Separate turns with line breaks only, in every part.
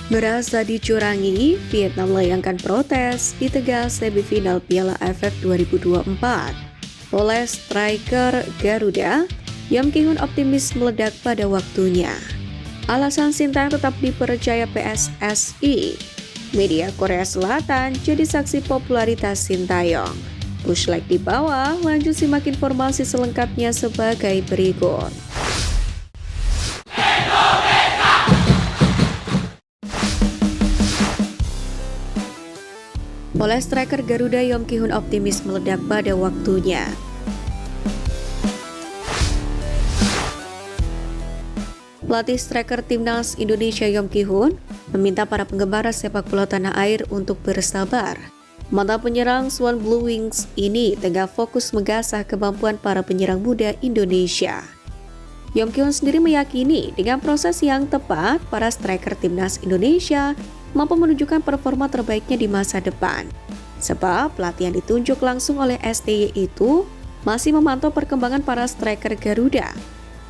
Merasa dicurangi, Vietnam melayangkan protes di Tegal semifinal Piala AFF 2024. Oleh striker Garuda, Yom Ki-hun optimis meledak pada waktunya. Alasan Sintayong tetap dipercaya PSSI. Media Korea Selatan jadi saksi popularitas Sintayong. Push like di bawah, lanjut simak informasi selengkapnya sebagai berikut. Oleh striker Garuda, Yom Ki-hun optimis meledak pada waktunya. Pelatih striker timnas Indonesia Yom Ki-hun meminta para penggemar sepak bola tanah air untuk bersabar. Mantan penyerang Swan Blue Wings ini tengah fokus mengasah kemampuan para penyerang muda Indonesia. Yom Ki-hun sendiri meyakini dengan proses yang tepat, para striker timnas Indonesia mampu menunjukkan performa terbaiknya di masa depan. Sebab pelatih yang ditunjuk langsung oleh STY itu masih memantau perkembangan para striker Garuda.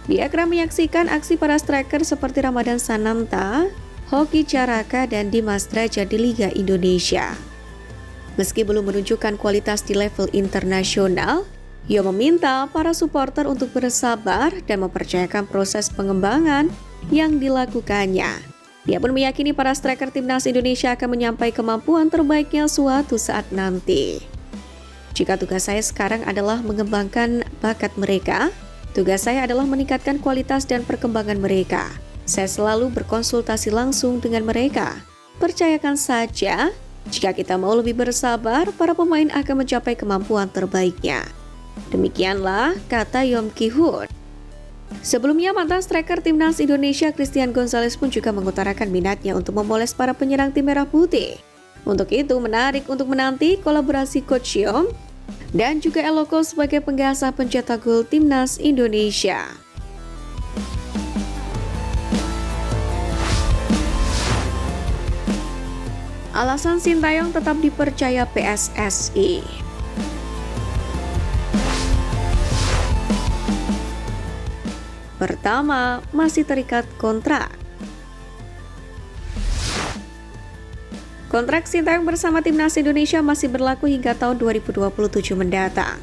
Dia kerap menyaksikan aksi para striker seperti Ramadan Sananta, Hoki Caraka, dan Dimas Drajat di Liga Indonesia. Meski belum menunjukkan kualitas di level internasional, Yo meminta para supporter untuk bersabar dan mempercayakan proses pengembangan yang dilakukannya. Dia pun meyakini para striker timnas Indonesia akan menyampai kemampuan terbaiknya suatu saat nanti. Jika tugas saya sekarang adalah mengembangkan bakat mereka, tugas saya adalah meningkatkan kualitas dan perkembangan mereka. Saya selalu berkonsultasi langsung dengan mereka. Percayakan saja, jika kita mau lebih bersabar, para pemain akan mencapai kemampuan terbaiknya. Demikianlah kata Yom Ki-hun. Sebelumnya, mantan striker timnas Indonesia Christian Gonzalez pun juga mengutarakan minatnya untuk memoles para penyerang tim merah putih. Untuk itu, menarik untuk menanti kolaborasi Coach Yom dan juga Eloko sebagai penggasah pencetak gol timnas Indonesia. Alasan Sintayong tetap dipercaya PSSI. Pertama, masih terikat kontrak. Kontrak Sintayong bersama timnas Indonesia masih berlaku hingga tahun 2027 mendatang.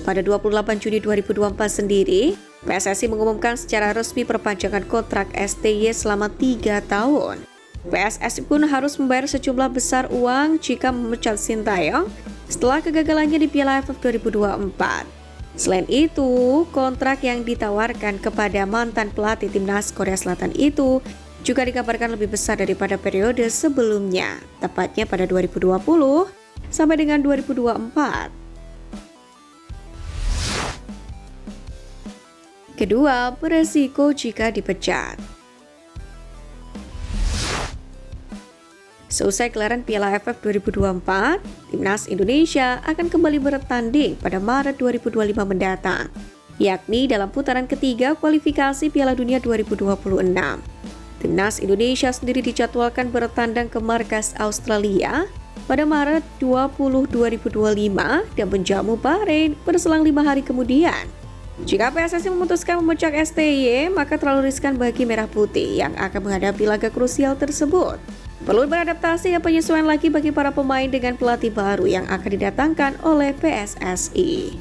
Pada 28 Juni 2024 sendiri, PSSI mengumumkan secara resmi perpanjangan kontrak STY selama 3 tahun. PSSI pun harus membayar sejumlah besar uang jika memecat Sintayong setelah kegagalannya di Piala AFF 2024. Selain itu, kontrak yang ditawarkan kepada mantan pelatih timnas Korea Selatan itu juga dikabarkan lebih besar daripada periode sebelumnya, tepatnya pada 2020 sampai dengan 2024. Kedua, beresiko jika dipecat. Seusai gelaran Piala AFF 2024, timnas Indonesia akan kembali bertanding pada Maret 2025 mendatang, yakni dalam putaran ketiga kualifikasi Piala Dunia 2026. Timnas Indonesia sendiri dijadwalkan bertandang ke markas Australia pada Maret 20, 2025 dan menjamu Bahrain berselang 5 hari kemudian. Jika PSSI memutuskan memecat STY, maka terlalu riskan bagi Merah Putih yang akan menghadapi laga krusial tersebut. Perlu beradaptasi dan penyesuaian lagi bagi para pemain dengan pelatih baru yang akan didatangkan oleh PSSI.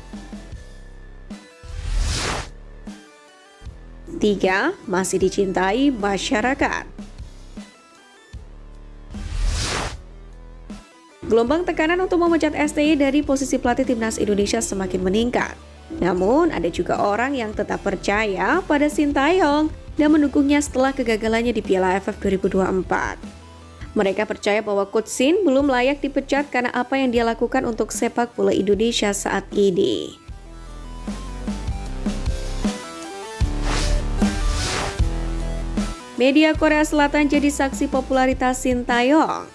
3. Masih dicintai masyarakat. Gelombang tekanan untuk memecat STY dari posisi pelatih timnas Indonesia semakin meningkat. Namun, ada juga orang yang tetap percaya pada Sintayong dan mendukungnya setelah kegagalannya di Piala AFF 2024. Mereka percaya bahwa Coach Sin belum layak dipecat karena apa yang dia lakukan untuk sepak bola Indonesia saat ini. Media Korea Selatan jadi saksi popularitas Sintayong.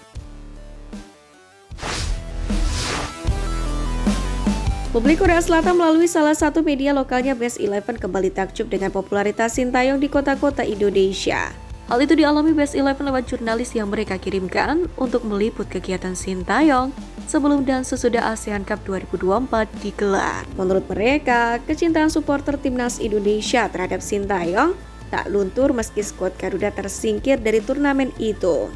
Publik Korea Selatan melalui salah satu media lokalnya Best 11 kembali takjub dengan popularitas Sintayong di kota-kota Indonesia. Hal itu dialami Best 11 lewat jurnalis yang mereka kirimkan untuk meliput kegiatan Sintayong sebelum dan sesudah ASEAN Cup 2024 digelar. Menurut mereka, kecintaan supporter timnas Indonesia terhadap Sintayong tak luntur meski skuad Garuda tersingkir dari turnamen itu.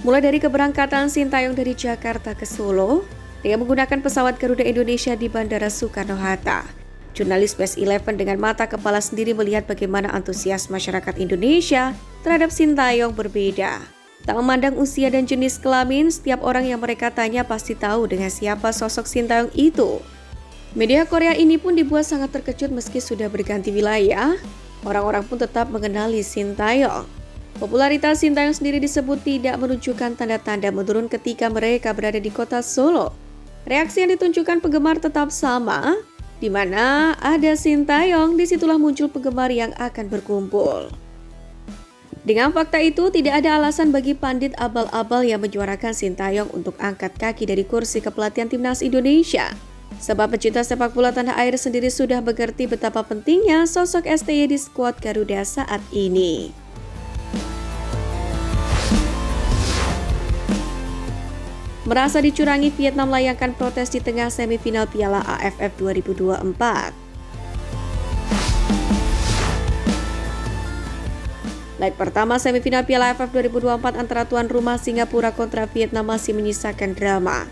Mulai dari keberangkatan Sintayong dari Jakarta ke Solo dengan menggunakan pesawat Garuda Indonesia di Bandara Soekarno-Hatta. Jurnalis Best 11 dengan mata kepala sendiri melihat bagaimana antusias masyarakat Indonesia terhadap Sintayong berbeda. Tak memandang usia dan jenis kelamin, setiap orang yang mereka tanya pasti tahu dengan siapa sosok Sintayong itu. Media Korea ini pun dibuat sangat terkejut meski sudah berganti wilayah. Orang-orang pun tetap mengenali Sintayong. Popularitas Sintayong sendiri disebut tidak menunjukkan tanda-tanda menurun ketika mereka berada di kota Solo. Reaksi yang ditunjukkan penggemar tetap sama, di mana ada Sintayong, disitulah muncul penggemar yang akan berkumpul. Dengan fakta itu, tidak ada alasan bagi pandit abal-abal yang menyuarakan Sintayong untuk angkat kaki dari kursi kepelatihan Timnas Indonesia. Sebab pecinta sepak bola tanah air sendiri sudah mengerti betapa pentingnya sosok STY di skuad Garuda saat ini. Merasa dicurangi, Vietnam layangkan protes di tengah semifinal Piala AFF 2024. Leg pertama semifinal Piala AFF 2024 antara tuan rumah Singapura kontra Vietnam masih menyisakan drama.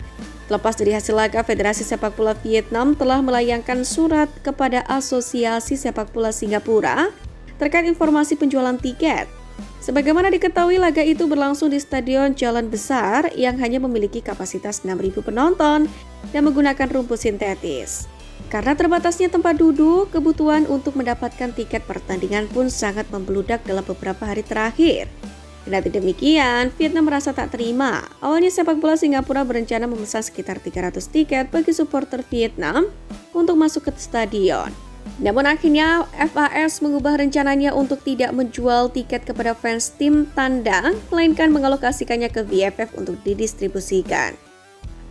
Lepas dari hasil laga, Federasi Sepak Bola Vietnam telah melayangkan surat kepada Asosiasi Sepak Bola Singapura terkait informasi penjualan tiket. Sebagaimana diketahui, laga itu berlangsung di Stadion Jalan Besar yang hanya memiliki kapasitas 6.000 penonton dan menggunakan rumput sintetis. Karena terbatasnya tempat duduk, kebutuhan untuk mendapatkan tiket pertandingan pun sangat membludak dalam beberapa hari terakhir. Kendati demikian, Vietnam merasa tak terima. Awalnya sepak bola Singapura berencana memesan sekitar 300 tiket bagi supporter Vietnam untuk masuk ke stadion. Namun akhirnya FAS mengubah rencananya untuk tidak menjual tiket kepada fans tim tandang, melainkan mengalokasikannya ke VFF untuk didistribusikan.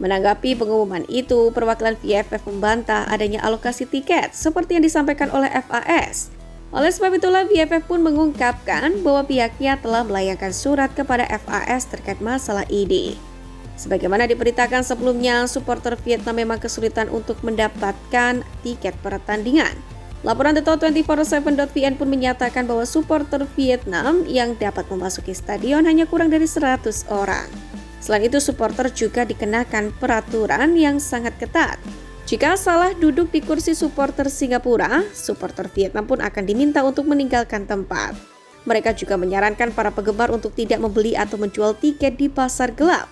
Menanggapi pengumuman itu, perwakilan VFF membantah adanya alokasi tiket seperti yang disampaikan oleh FAS. Oleh sebab itulah VFF pun mengungkapkan bahwa pihaknya telah melayangkan surat kepada FAS terkait masalah ini. Sebagaimana diberitakan sebelumnya, supporter Vietnam memang kesulitan untuk mendapatkan tiket pertandingan. Laporan Deto247.vn pun menyatakan bahwa supporter Vietnam yang dapat memasuki stadion hanya kurang dari 100 orang. Selain itu, supporter juga dikenakan peraturan yang sangat ketat. Jika salah duduk di kursi supporter Singapura, supporter Vietnam pun akan diminta untuk meninggalkan tempat. Mereka juga menyarankan para penggemar untuk tidak membeli atau menjual tiket di pasar gelap.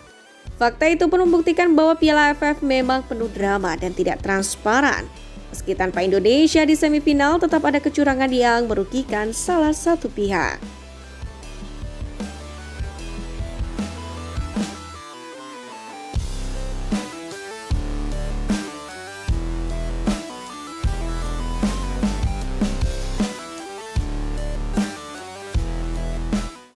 Fakta itu pun membuktikan bahwa Piala AFF memang penuh drama dan tidak transparan. Meski tanpa Indonesia di semifinal, tetap ada kecurangan yang merugikan salah satu pihak.